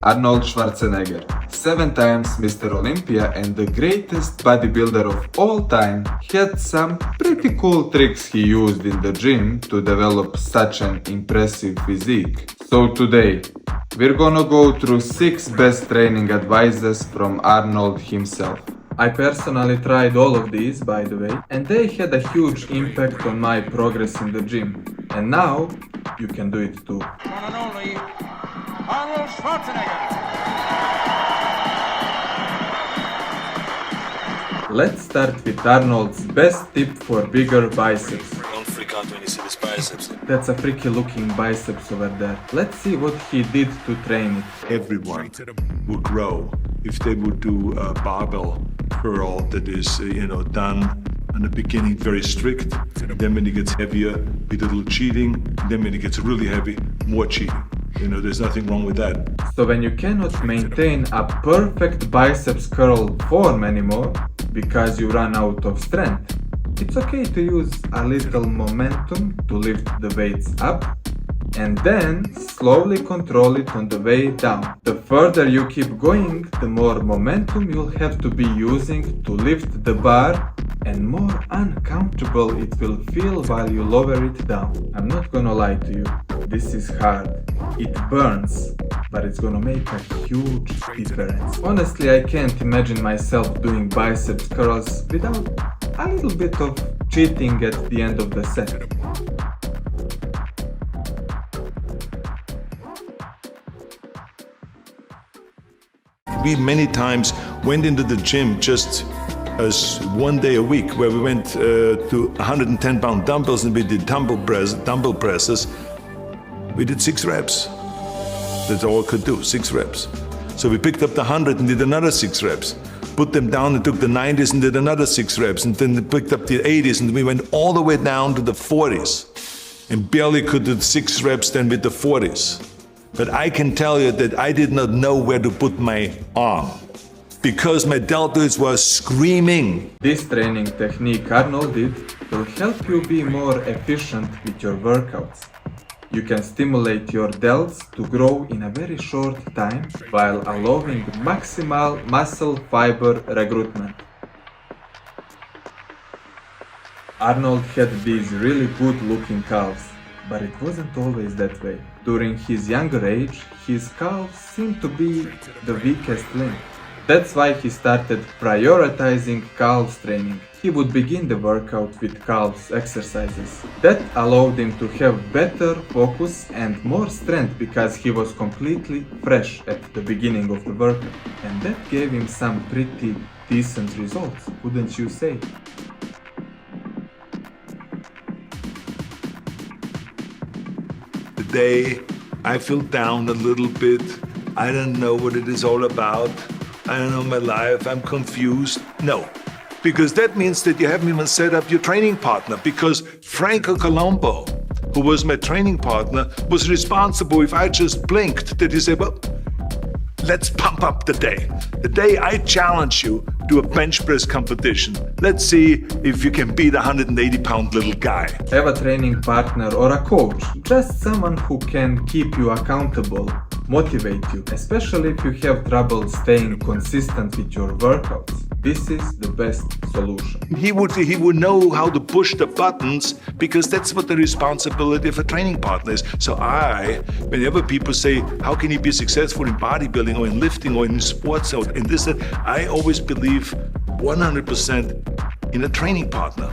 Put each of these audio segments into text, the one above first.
Arnold Schwarzenegger, 7 times Mr. Olympia and the greatest bodybuilder of all time, had some pretty cool tricks he used in the gym to develop such an impressive physique. So today, we're gonna go through 6 best training advices from Arnold himself. I personally tried all of these, by the way, and they had a huge impact on my progress in the gym. And now, you can do it too. One and only Arnold Schwarzenegger. Let's start with Arnold's best tip for bigger biceps. Don't freak out when you see this biceps. That's a freaky looking biceps over there. Let's see what he did to train it. Everyone would grow if they would do a barbell curl that is, done in the beginning very strict. Then when it gets heavier, with a little cheating. Then when it gets really heavy, more cheating. There's nothing wrong with that. So when you cannot maintain a perfect biceps curl form anymore because you run out of strength, it's okay to use a little momentum to lift the weights up and then slowly control it on the way down. The further you keep going, the more momentum you'll have to be using to lift the bar and more uncomfortable it will feel while you lower it down. I'm not gonna lie to you, this is hard. It burns, but it's gonna make a huge difference. Honestly, I can't imagine myself doing biceps curls without a little bit of cheating at the end of the set. We many times went into the gym just as one day a week, where we went to 110-pound dumbbells and we did dumbbell presses. We did 6 reps. That's all I could do, 6 reps. So we picked up the 100 and did another 6 reps. Put them down and took the 90s and did another 6 reps. And then picked up the 80s and we went all the way down to the 40s. And barely could do 6 reps then with the 40s. But I can tell you that I did not know where to put my arm, because my deltoids were screaming. This training technique Arnold did will help you be more efficient with your workouts. You can stimulate your delts to grow in a very short time while allowing maximal muscle fiber recruitment. Arnold had these really good looking calves, but it wasn't always that way. During his younger age, his calves seemed to be the weakest link. That's why he started prioritizing calves training. He would begin the workout with calves exercises. That allowed him to have better focus and more strength because he was completely fresh at the beginning of the workout. And that gave him some pretty decent results, wouldn't you say? Today, I feel down a little bit. I don't know what it is all about. I don't know my life, I'm confused. No, because that means that you haven't even set up your training partner, because Franco Colombo, who was my training partner, was responsible if I just blinked that he said, well, let's pump up the day. The day I challenge you to a bench press competition. Let's see if you can beat a 180-pound little guy. Have a training partner or a coach, just someone who can keep you accountable, motivate you, especially if you have trouble staying consistent with your workouts. This is the best solution. He would know how to push the buttons, because that's what the responsibility of a training partner is. So whenever people say, how can you be successful in bodybuilding or in lifting or in sports or in this, that, I always believe 100% in a training partner.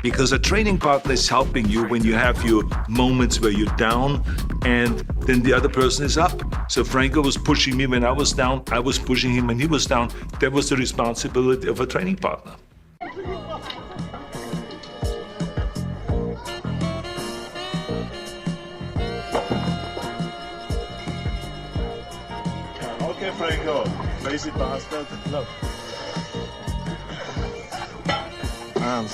Because a training partner is helping you when you have your moments where you're down and then the other person is up. So Franco was pushing me when I was down, I was pushing him when he was down. That was the responsibility of a training partner. Okay, Franco, lazy bastard. Look. 1, 2,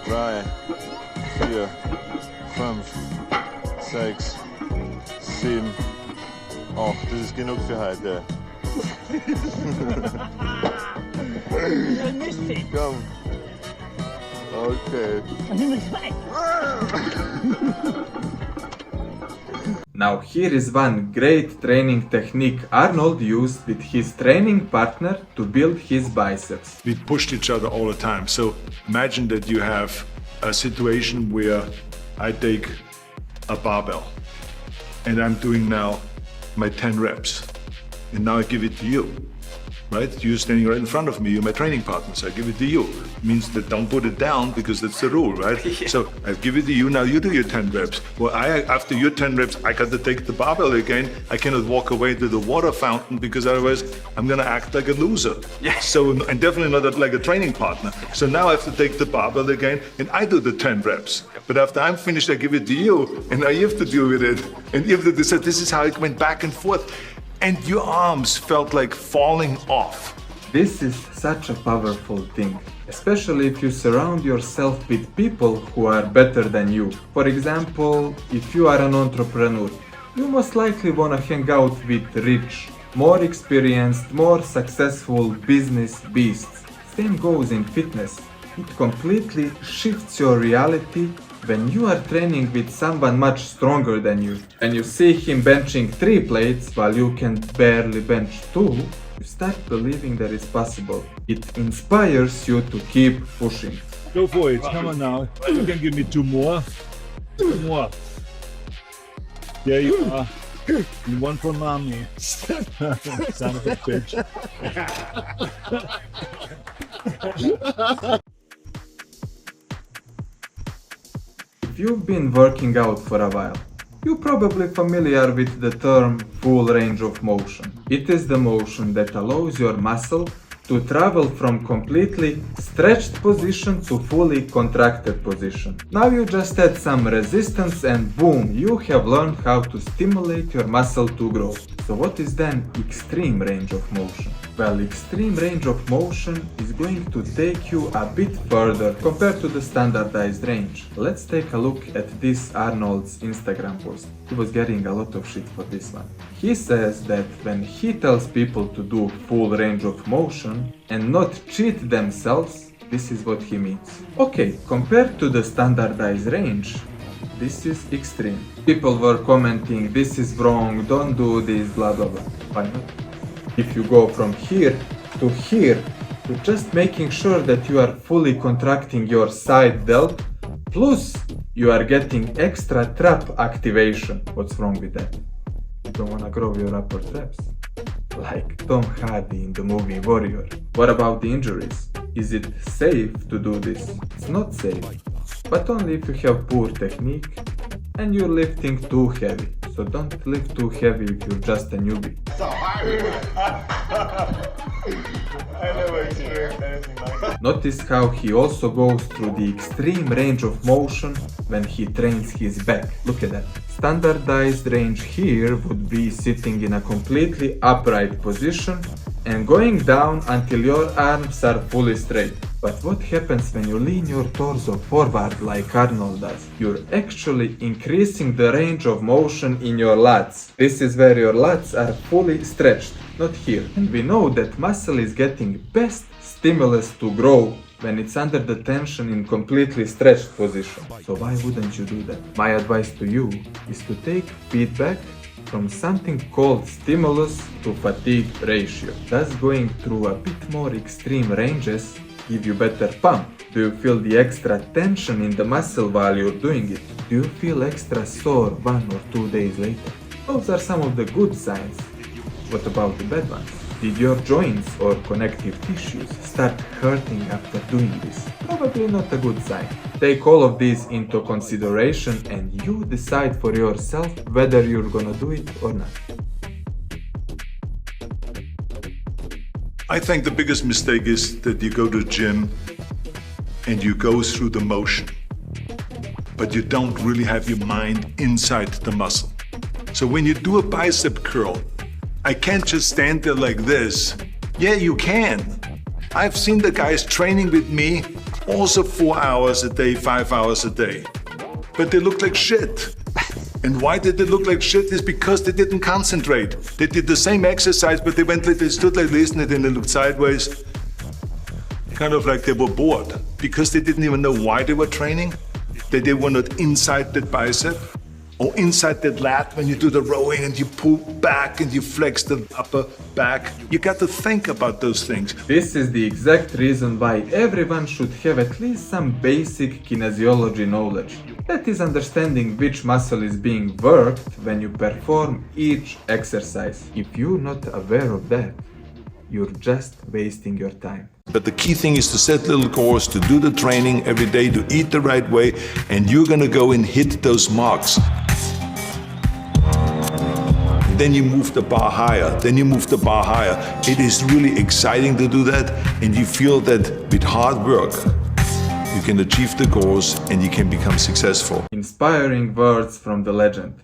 3, 4, 5, 6, 7, 8. Das ist genug für heute. Komm. Okay. Now here is one great training technique Arnold used with his training partner to build his biceps. We pushed each other all the time. So imagine that you have a situation where I take a barbell and I'm doing now my 10 reps. And now I give it to you, right? You're standing right in front of me, you're my training partner, so I give it to you. Means that don't put it down because that's the rule, right? Yeah. So I give it to you, now you do your 10 reps. Well, after your 10 reps, I got to take the barbell again. I cannot walk away to the water fountain because otherwise I'm gonna act like a loser. Yeah. So, and definitely not like a training partner. So now I have to take the barbell again and I do the 10 reps. But after I'm finished, I give it to you and now you have to deal with it. And you have to decide, this is how it went back and forth. And your arms felt like falling off. This is such a powerful thing, especially if you surround yourself with people who are better than you. For example, if you are an entrepreneur, you most likely want to hang out with rich, more experienced, more successful business beasts. Same goes in fitness. It completely shifts your reality when you are training with someone much stronger than you. And you see him benching 3 plates while you can barely bench 2, you start believing that it's possible. It inspires you to keep pushing. Go for it. Come on now. You can give me 2 more. 2 more. There you are. And 1 for mommy. Son of a bitch. If you've been working out for a while, you're probably familiar with the term full range of motion. It is the motion that allows your muscle to travel from completely stretched position to fully contracted position. Now you just add some resistance and boom, you have learned how to stimulate your muscle to grow. So what is then extreme range of motion? Well, extreme range of motion is going to take you a bit further compared to the standardized range. Let's take a look at this Arnold's Instagram post. He was getting a lot of shit for this one. He says that when he tells people to do full range of motion and not cheat themselves, this is what he means. Okay, compared to the standardized range, this is extreme. People were commenting, this is wrong, don't do this, blah blah blah. Why not? If you go from here to just making sure that you are fully contracting your side delt, plus you are getting extra trap activation. What's wrong with that? You don't want to grow your upper traps? Like Tom Hardy in the movie Warrior. What about the injuries? Is it safe to do this? It's not safe, but only if you have poor technique and you're lifting too heavy. So don't lift too heavy if you're just a newbie. I never experienced anything like that. Notice how he also goes through the extreme range of motion when he trains his back. Look at that. Standardized range here would be sitting in a completely upright position and going down until your arms are fully straight. But what happens when you lean your torso forward like Arnold does? You're actually increasing the range of motion in your lats. This is where your lats are fully stretched, not here. And we know that muscle is getting best stimulus to grow when it's under the tension in completely stretched position. So why wouldn't you do that? My advice to you is to take feedback from something called stimulus to fatigue ratio. Thus going through a bit more extreme ranges give you better pump. Do you feel the extra tension in the muscle while you're doing it? Do you feel extra sore 1 or 2 days later? Those are some of the good signs. What about the bad ones? Did your joints or connective tissues start hurting after doing this? Probably not a good sign. Take all of these into consideration and you decide for yourself whether you're gonna do it or not. I think the biggest mistake is that you go to the gym and you go through the motion, but you don't really have your mind inside the muscle. So when you do a bicep curl, I can't just stand there like this. Yeah, you can. I've seen the guys training with me also 4 hours a day, 5 hours a day, but they look like shit. And why did they look like shit is because they didn't concentrate. They did the same exercise, but they stood like this and then they looked sideways. Kind of like they were bored because they didn't even know why they were training. That they were not inside that bicep. or inside the lat when you do the rowing and you pull back and you flex the upper back. You got to think about those things. This is the exact reason why everyone should have at least some basic kinesiology knowledge. That is understanding which muscle is being worked when you perform each exercise. If you're not aware of that, you're just wasting your time. But the key thing is to set little goals, to do the training every day, to eat the right way, and you're gonna go and hit those marks. Then you move the bar higher, then you move the bar higher. It is really exciting to do that, and you feel that with hard work, you can achieve the goals and you can become successful. Inspiring words from the legend.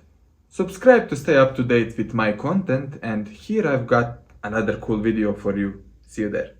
Subscribe to stay up to date with my content, and here I've got another cool video for you. See you there.